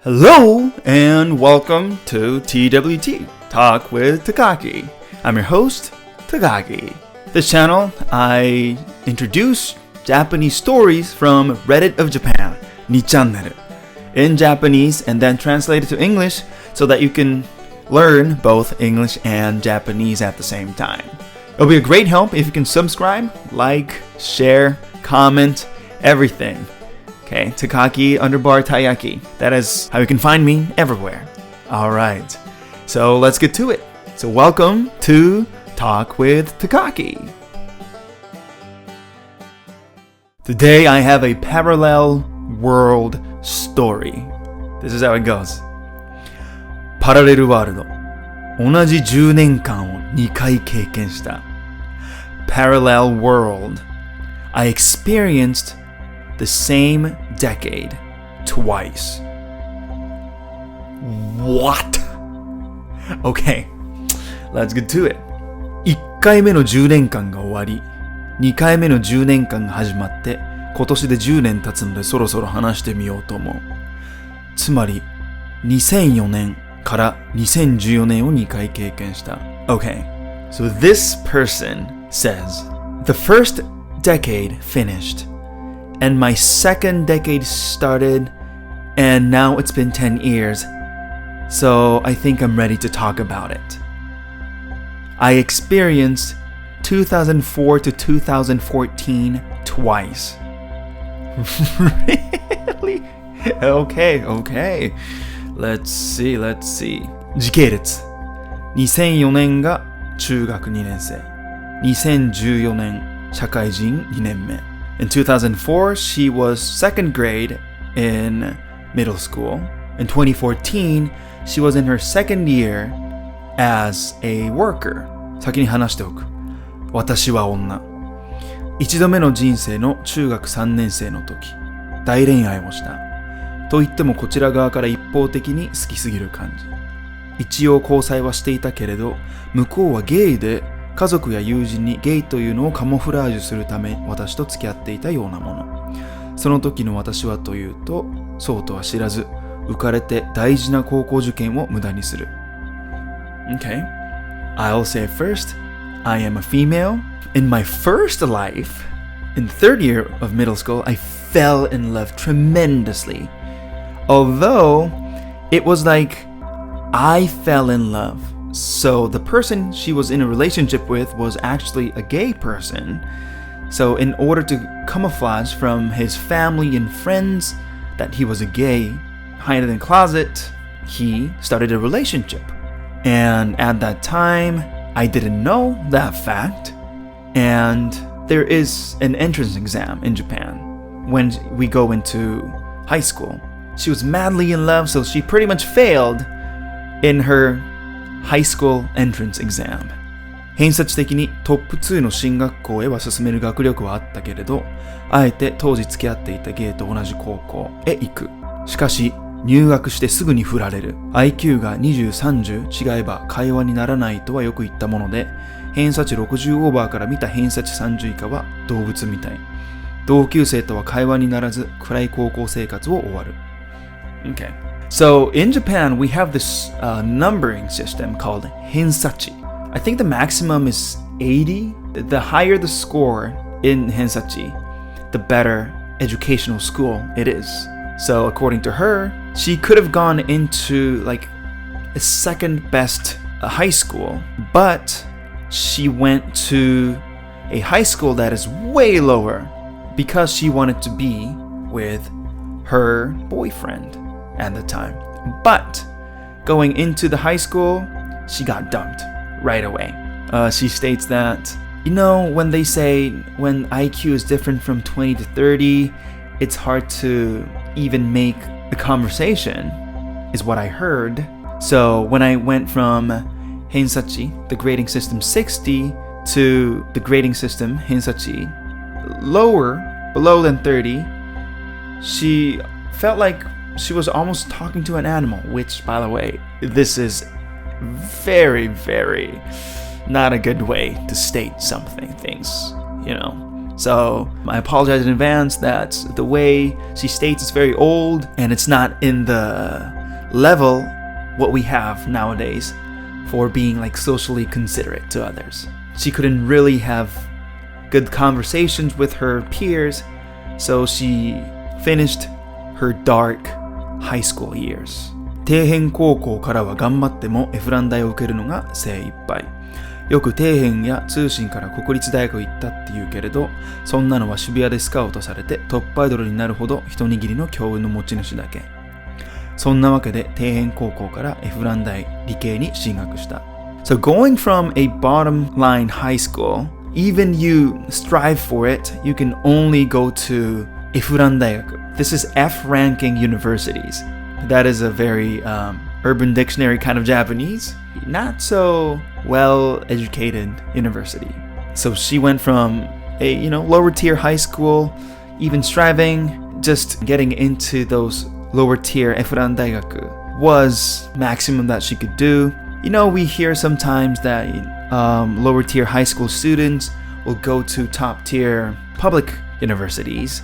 Hello and welcome to TWT, Talk with Takaaki. I'm your host, Takaaki. This channel, I introduce Japanese stories from Reddit of Japan, にちゃんねる, in Japanese and then translate it to English so that you can learn both English and Japanese at the same time. It'll be a great help if you can subscribe, like, share, comment, everything. Okay, Takaaki _Taiyaki. That is how you can find me everywhere. Alright, so let's get to it. So welcome to Talk with Takaaki. Today I have a parallel world story. This is how it goes. パラレルワールド。同じ10年間を2回経験した。Parallel world. I experienced the same decade twice. What? Okay, let's get to it. 1回目の10年間が終わり、2回目の10年間が始まって、今年で10年経つのでそろそろ話してみようと思う。つまり、2004年から2014年を2回経験した。Okay, so this person says, the first decade finished.And my second decade started, and now it's been 10 years, so I think I'm ready to talk about it. I experienced 2004 to 2014 twice. Really? Okay. Let's see. 時系列。2004年が中学2年生。2014年、社会人2年目。In 2004, she was second grade in middle school. In 2014, she was in her second year as a worker. 先に話しておく。私は女。一度目の人生の中学3年生の時、大恋愛をした。と言ってもこちら側から一方的に好きすぎる感じ。一応交際はしていたけれど、向こうはゲイで、家族や友人にゲイというのをカモフラージュするため私と付き合っていたようなもの。その時の私はというと、そうとは知らず、浮かれて大事な高校受験を無駄にする。Okay, I'll say first, I am a female. In my first life, in third year of middle school, I fell in love tremendously. Although, it was like I fell in love.So the person she was in a relationship with was actually a gay person. So in order to camouflage from his family and friends that he was a gay, hiding in the closet, he started a relationship. And at that time, I didn't know that fact. And there is an entrance exam in Japan when we go into high school. She was madly in love, so she pretty much failed in her high school entrance exam. 偏差値的にトップ2の進学校へは進める学力はあったけれど、あえて当時付き合っていたゲイと同じ高校へ行く。しかし、入学してすぐに振られる。IQ が20、30違えば会話にならないとはよく言ったもので、偏差値60オーバーから見た偏差値30以下は動物みたい。同級生とは会話にならず、暗い高校生活を終わる。Okay.So in Japan, we have this numbering system called hensachi. I think the maximum is 80. The higher the score in hensachi, the better educational school it is. So according to her, she could have gone into like a second best high school, but she went to a high school that is way lower because she wanted to be with her boyfriend at the time. But going into the high school, she got dumped right away. She states that, when they say when IQ is different from 20 to 30, it's hard to even make a conversation, is what I heard. So when I went from Hensachi, the grading system 60, to the grading system Hensachi, below than 30, she felt like she was almost talking to an animal, which, by the way, this is very, very not a good way to state things, So I apologize in advance that the way she states is very old and it's not in the level what we have nowadays for being like socially considerate to others. She couldn't really have good conversations with her peers, so she finished her dark high school years. 底辺高校からは頑張ってもエフラン大を受けるのが精一杯。よく底辺や通信から国立大学行ったって言うけれど、そんなのは渋谷でスカウトされてトップアイドルになるほど一握りの強運の持ち主だけ。そんなわけで底辺高校からエフラン大理系に進学した。So going from a bottom line high school, even you strive for it, you can only go to エフラン大学。This is F ranking universities. That is a very Urban Dictionary kind of Japanese. Not so well-educated university. So she went from a, lower tier high school, even striving, just getting into those lower tier Efran Daigaku was maximum that she could do. We hear sometimes that lower tier high school students will go to top tier public universities,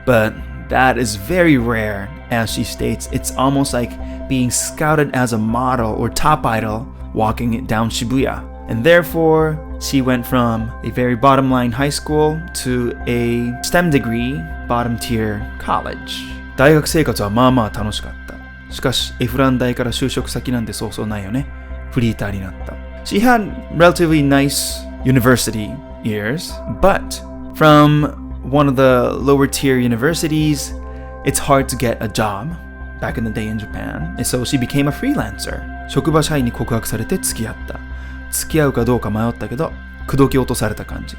but that is very rare. As she states, it's almost like being scouted as a model or top idol walking it down Shibuya. And therefore, she went from a very bottom line high school to a STEM degree bottom tier college. 大学生活はまあまあ楽しかった。しかし、エフラン大から就職先なんてそうそうないよね。フリーターになった。She had relatively nice university years, but from one of the lower tier universities, it's hard to get a job back in the day in Japan. And so she became a freelancer. 職場社員に告白されて付き合った。付き合うかどうか迷ったけど、口説き落とされた感じ。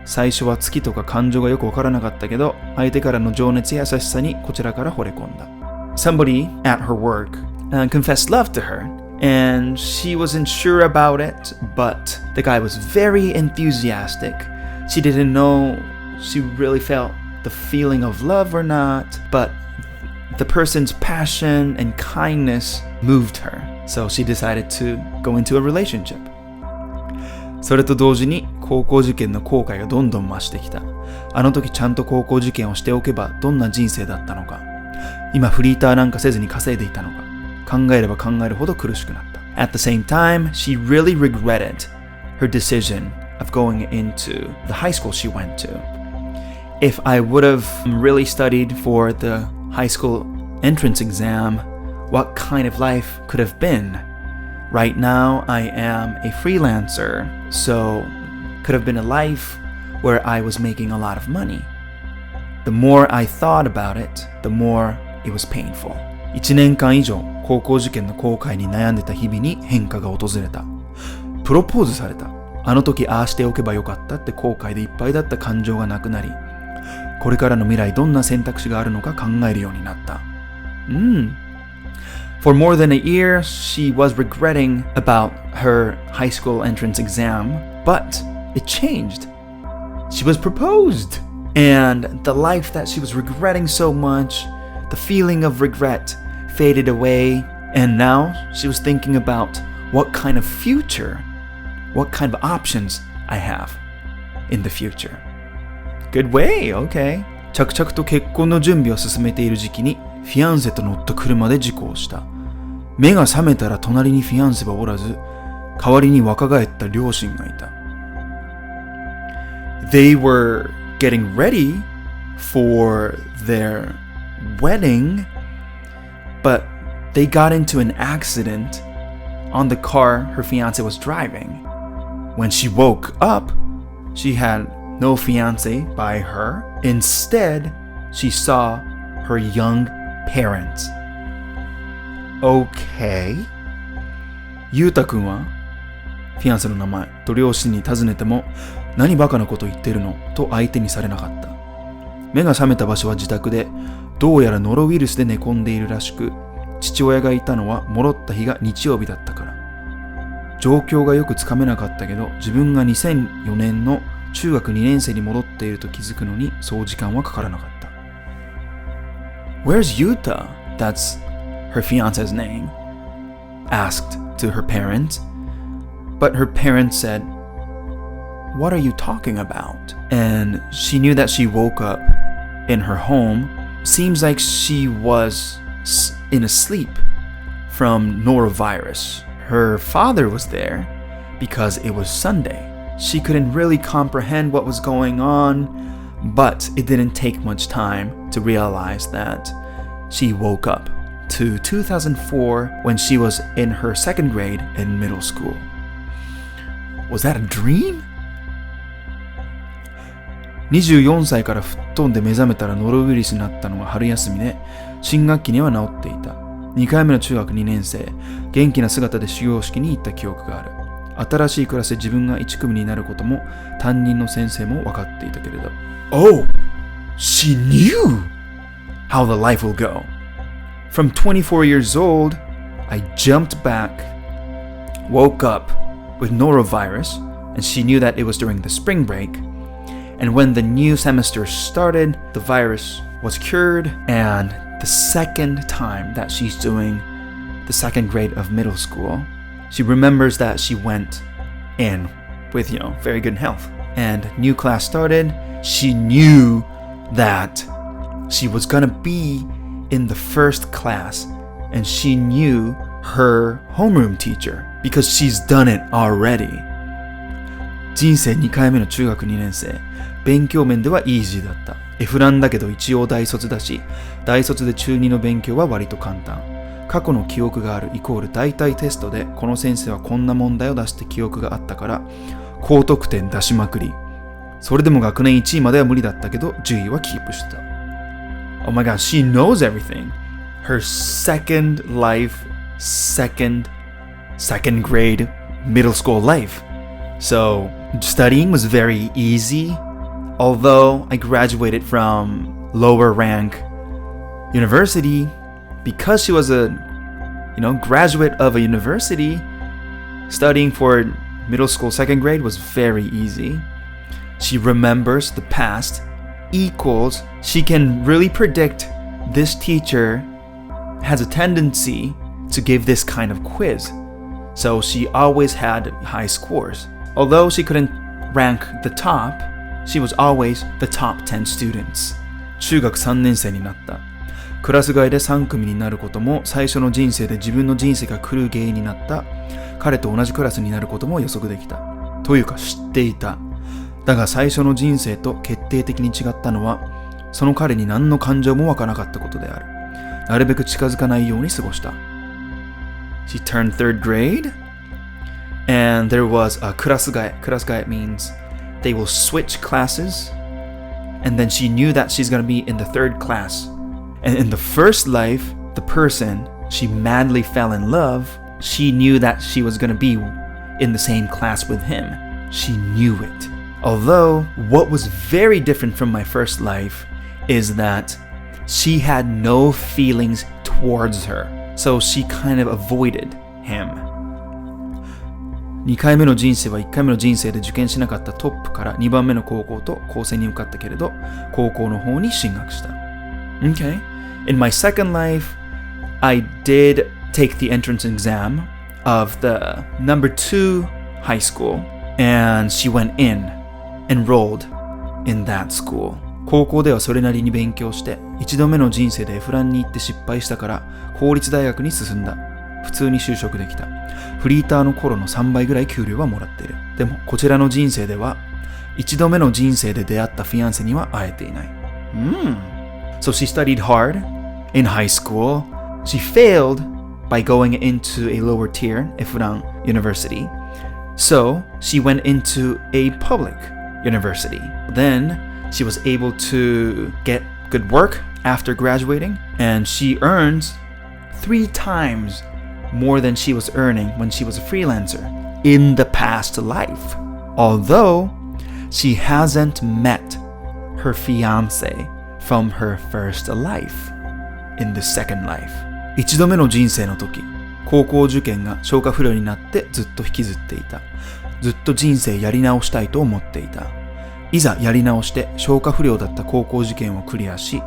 最初は好きとか感情がよくわからなかったけど、相手からの情熱や優しさにこちらから惚れ込んだ。Somebody at her work confessed love to her, and she wasn't sure about it, but the guy was very enthusiastic. She didn't know she really felt the feeling of love or not, but the person's passion and kindness moved her. So she decided to go into a relationship. それと同時に高校受験の後悔がどんどん増してきた。あの時ちゃんと高校受験をしておけばどんな人生だったのか。今フリーターなんかせずに稼いでいたのか。考えれば考えるほど苦しくなった。At the same time, she really regretted her decision of going into the high school she went to. If I would have really studied for the high school entrance exam, what kind of life could have been? Right now, I am a freelancer, so could have been a life where I was making a lot of money. The more I thought about it, the more it was painful. 1年間以上高校受験の後悔に悩んでた日々に変化が訪れた。プロポーズされた。あの時ああしておけばよかったって後悔でいっぱいだった感情がなくなり、これからの未来どんな選択肢があるのか考えるようになった。For more than a year, she was regretting about her high school entrance exam, but it changed. She was proposed. And the life that she was regretting so much, the feeling of regret faded away. And now she was thinking about what kind of future, what kind of options I have in the future. Good way, okay. 着々と結婚の準備を進めている時期にフィアンセと乗った車で事故をした。目が覚めたら隣にフィアンセはおらず、代わりに若返った両親がいた。They were getting ready for their wedding, but they got into an accident on the car her fiancé was driving. When she woke up, she had no fiancé by her. Instead, she saw her young parents. Okay. ゆうたくんはフィアンセの名前と両親に尋ねても何バカなこと言ってるのと相手にされなかった。目が覚めた場所は自宅で、どうやらノロウイルスで寝込んでいるらしく、父親がいたのは戻った日が日曜日だったから。状況がよくつかめなかったけど、自分が2004年の中学2年生に戻っていると気づくのにそう時間はかからなかった。Where's Yuta? That's her fiance's name. Asked to her parents, but her parents said, What are you talking about? And she knew that she woke up in her home. Seems like she was in a sleep from norovirus. Her father was there because it was Sunday. She couldn't really comprehend what was going on, but it didn't take much time to realize that she woke up to 2004 when she was in her second grade in middle school. Was that a dream? 24歳から吹っ飛んで目覚めたらノロウイルスになったのが春休みで、新学期には治っていた。2回目の中学2年生、元気な姿で始業式に行った記憶がある。新しいクラスで自分が1組になることも担任の先生も分かっていたけれど。Oh, she knew how the life will go. From 24 years old, I jumped back, woke up with norovirus, and she knew that it was during the spring break. And when the new semester started, the virus was cured, and the second time that she's doing the second grade of middle school, she remembers that she went in with, very good health. And new class started. She knew that she was gonna be in the first class, and she knew her homeroom teacher because she's done it already. 人生2回目の中学2年生、勉強面ではイージーだった。F なんだけど一応大卒だし、大卒で中2の勉強は割と簡単。過去の記憶があるイコール大体テストでこの先生はこんな問題を出して記憶があったから高得点出しまくり。それでも学年1位までは無理だったけど10位はキープしてた。Oh my god, she knows everything. Her second life, second grade middle school life. So studying was very easy. Although I graduated from lower rank university, because she was a graduate of a university, studying for middle school second grade was very easy. She remembers the past equals she can really predict this teacher has a tendency to give this kind of quiz. So she always had high scores. Although she couldn't rank the top, she was always the top 10 students. 中学3年生になった。クラス替えで3組になることも最初の人生で自分の人生が狂う原因になった。彼と同じクラスになることも予測できた。というか知っていた。だが最初の人生と決定的に違ったのは、その彼に何の感情も湧かなかったことである。なるべく近づかないように過ごした。She turned third grade, and there was a クラス替え。クラス替え means they will switch classes, and then she knew that she's going to be in the third class. And in the first life, the person she madly fell in love, she knew that she was going to be in the same class with him. She knew it. Although, what was very different from my first life is that she had no feelings towards her. So she kind of avoided him. 2回目の人生は1回目の人生で受験しなかったトップから2番目の高校と高専に受かったけれど、高校の方に進学した。Okay. In my second life, I did take the entrance exam of the number 2 high school, and she went enrolled in that school. 高校ではそれなりに勉強して、1度目の人生でFランに行って失敗したから公立大学に進んだ。普通に就職できた。フリーターの頃の3倍ぐらい給料はもらっている。でもこちらの人生では1度目の人生で出会ったフィアンセには会えていない。So she studied hard in high school. She failed by going into a lower tier, Efran University. So she went into a public university. Then she was able to get good work after graduating, and she earns 3 times more than she was earning when she was a freelancer in the past life. Although she hasn't met her fiancé from her first life in the second life. 1度目の人生の時、高校受験が消化不良になってずっと引きずっていた。ずっと人生やり直したいと思っていた。いざやり直して消化不良だった高校受験をクリアし、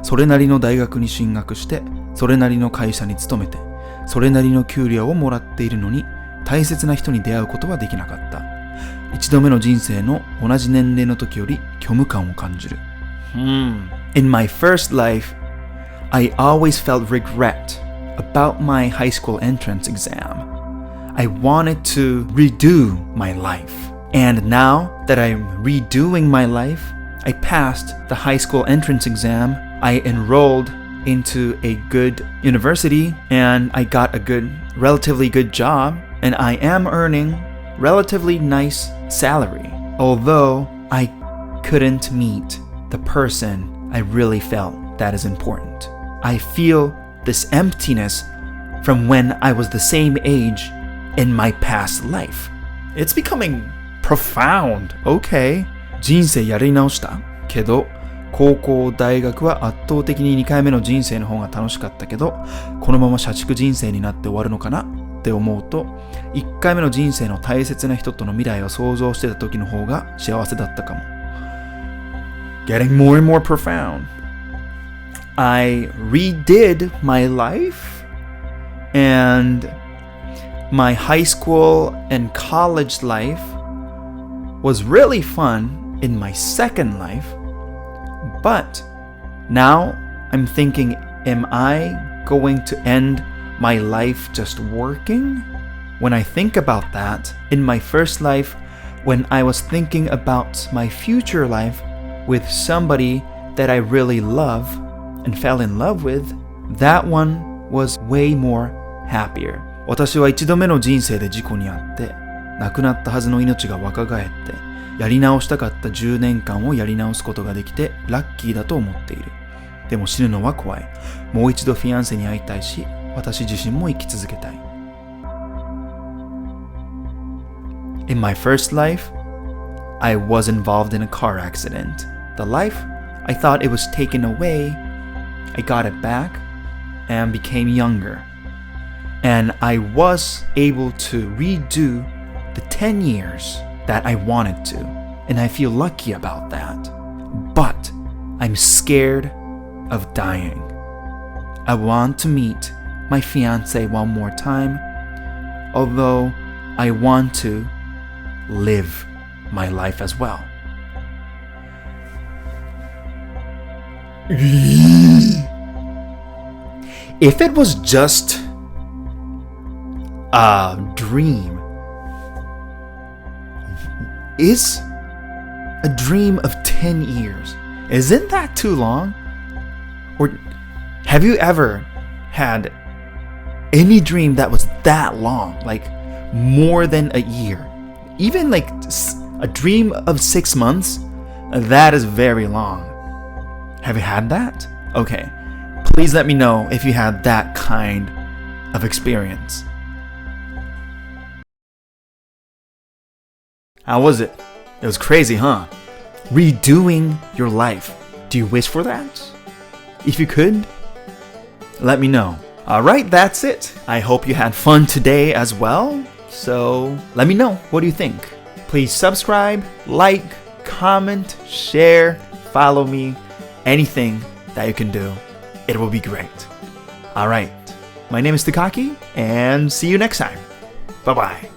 それなりの大学に進学して、それなりの会社に勤めて、それなりの給料をもらっているのに、大切な人に出会うことはできなかった。一度目の人生の同じ年齢の時より虚無感を感じる。In my first life, I always felt regret about my high school entrance exam. I wanted to redo my life. And now that I'm redoing my life, I passed the high school entrance exam. I enrolled into a good university and I got a relatively good job, and I am earning relatively nice salary, although I couldn't meet the person I really felt that is important. I feel this emptiness from when I was the same age in my past life. It's becoming profound. Okay. 人生やり直したけど、高校、大学は圧倒的に2回目の人生の方が楽しかったけど、このまま社畜人生になって終わるのかなって思うと、1回目の人生の大切な人との未来を想像してた時の方が幸せだったかも。Getting more and more profound. I redid my life, and my high school and college life was really fun in my second life, but now I'm thinking, am I going to end my life just working? When I think about that, in my first life, when I was thinking about my future life with somebody that I really love and fell in love with, that one was way more happier. 私は一度目の人生で事故に遭って、亡くなったはずの命が若返って、やり直したかった10年間をやり直すことができてラッキーだと思っている。でも死ぬのは怖い。もう一度フィアンセに会いたいし、私自身も生き続けたい。In my first life, I was involved in a car accident. The life I thought it was taken away, I got it back and became younger. And I was able to redo the 10 years that I wanted to. And I feel lucky about that. But I'm scared of dying. I want to meet my fiancé one more time, although I want to live my life as well. If it was just a dream, is a dream of 10 years, isn't that too long? Or have you ever had any dream that was that long, like more than a year? Even like a dream of 6 months, that is very long. Have you had that? Okay, please let me know if you had that kind of experience. How was it? It was crazy, huh? Redoing your life. Do you wish for that? If you could, let me know. Alright, that's it. I hope you had fun today as well. So let me know. What do you think? Please subscribe, like, comment, share, follow me. Anything that you can do, it will be great. Alright, my name is Takaaki, and see you next time. Bye-bye.